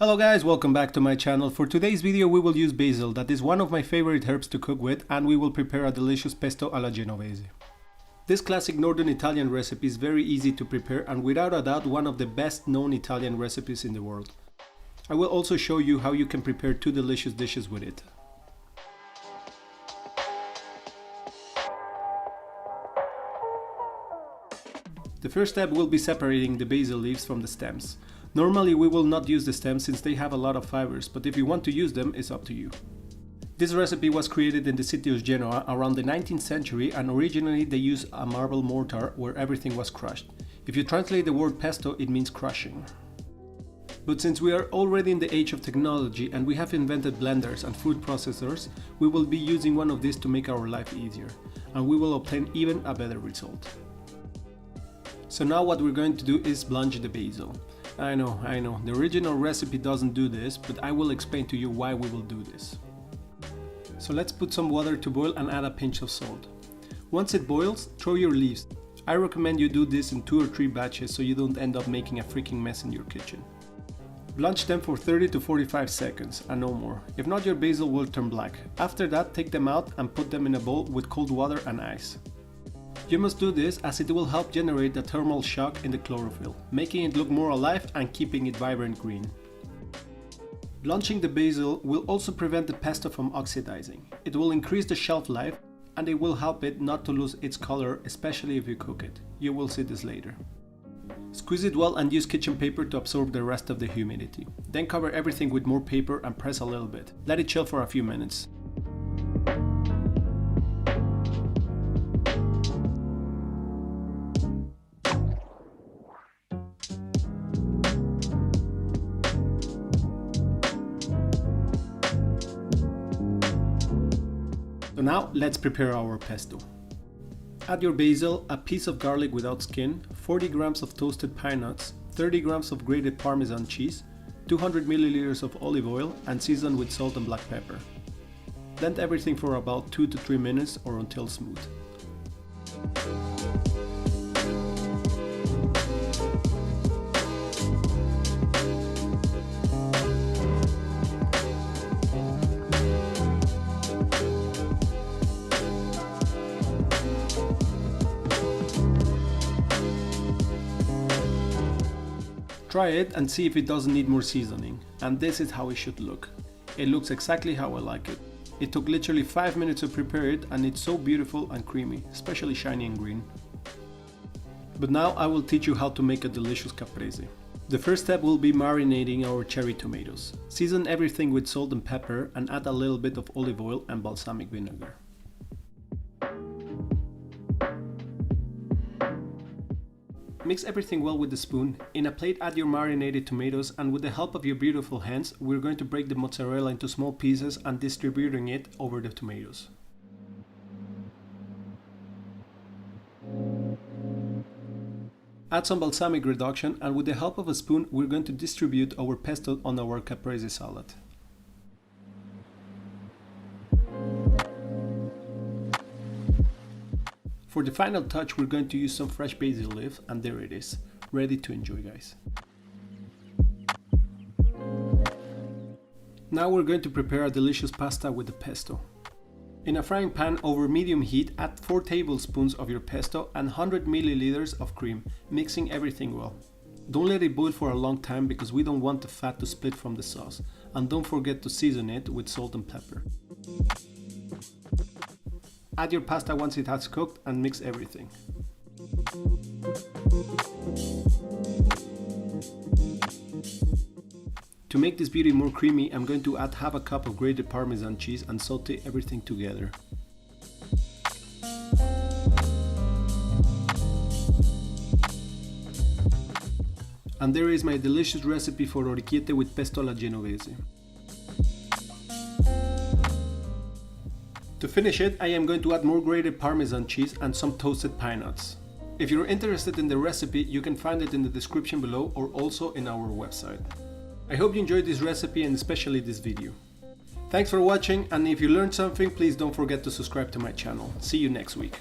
Hello guys, welcome back to my channel. For today's video we will use basil, that is one of my favorite herbs to cook with, and we will prepare a delicious pesto alla Genovese. This classic northern Italian recipe is very easy to prepare and without a doubt one of the best known Italian recipes in the world. I will also show you how you can prepare two delicious dishes with it. The first step will be separating the basil leaves from the stems. Normally we will not use the stems since they have a lot of fibers, but if you want to use them, it's up to you. This recipe was created in the city of Genoa around the 19th century, and originally they used a marble mortar where everything was crushed. If you translate the word pesto, it means crushing. But since we are already in the age of technology and we have invented blenders and food processors, we will be using one of these to make our life easier, and we will obtain even a better result. So now what we're going to do is blanch the basil. I know, the original recipe doesn't do this, but I will explain to you why we will do this. So let's put some water to boil and add a pinch of salt. Once it boils, throw your leaves. I recommend you do this in 2 or 3 batches so you don't end up making a freaking mess in your kitchen. Blanch them for 30 to 45 seconds and no more. If not, your basil will turn black. After that, take them out and put them in a bowl with cold water and ice. You must do this as it will help generate the thermal shock in the chlorophyll, making it look more alive and keeping it vibrant green. Blanching the basil will also prevent the pesto from oxidizing. It will increase the shelf life and it will help it not to lose its color, especially if you cook it. You will see this later. Squeeze it well and use kitchen paper to absorb the rest of the humidity. Then cover everything with more paper and press a little bit. Let it chill for a few minutes. So now let's prepare our pesto. Add your basil, a piece of garlic without skin, 40 grams of toasted pine nuts, 30 grams of grated Parmesan cheese, 200 milliliters of olive oil, and season with salt and black pepper. Blend everything for about 2 to 3 minutes or until smooth. Try it and see if it doesn't need more seasoning, and this is how it should look. It looks exactly how I like it. It took literally 5 minutes to prepare it and it's so beautiful and creamy, especially shiny and green. But now I will teach you how to make a delicious caprese. The first step will be marinating our cherry tomatoes. Season everything with salt and pepper and add a little bit of olive oil and balsamic vinegar. Mix everything well with the spoon. In a plate, add your marinated tomatoes, and with the help of your beautiful hands, we're going to break the mozzarella into small pieces and distributing it over the tomatoes. Add some balsamic reduction, and with the help of a spoon, we're going to distribute our pesto on our caprese salad. For the final touch, we're going to use some fresh basil leaf, and there it is, ready to enjoy, guys. Now we're going to prepare a delicious pasta with the pesto. In a frying pan over medium heat, add 4 tablespoons of your pesto and 100 milliliters of cream, mixing everything well. Don't let it boil for a long time because we don't want the fat to split from the sauce, and don't forget to season it with salt and pepper. Add your pasta once it has cooked and mix everything. To make this beauty more creamy, I'm going to add half a cup of grated Parmesan cheese and saute everything together. And there is my delicious recipe for orecchiette with pesto alla Genovese. To finish it, I am going to add more grated Parmesan cheese and some toasted pine nuts. If you're interested in the recipe, you can find it in the description below or also in our website. I hope you enjoyed this recipe and especially this video. Thanks for watching, and if you learned something, please don't forget to subscribe to my channel. See you next week.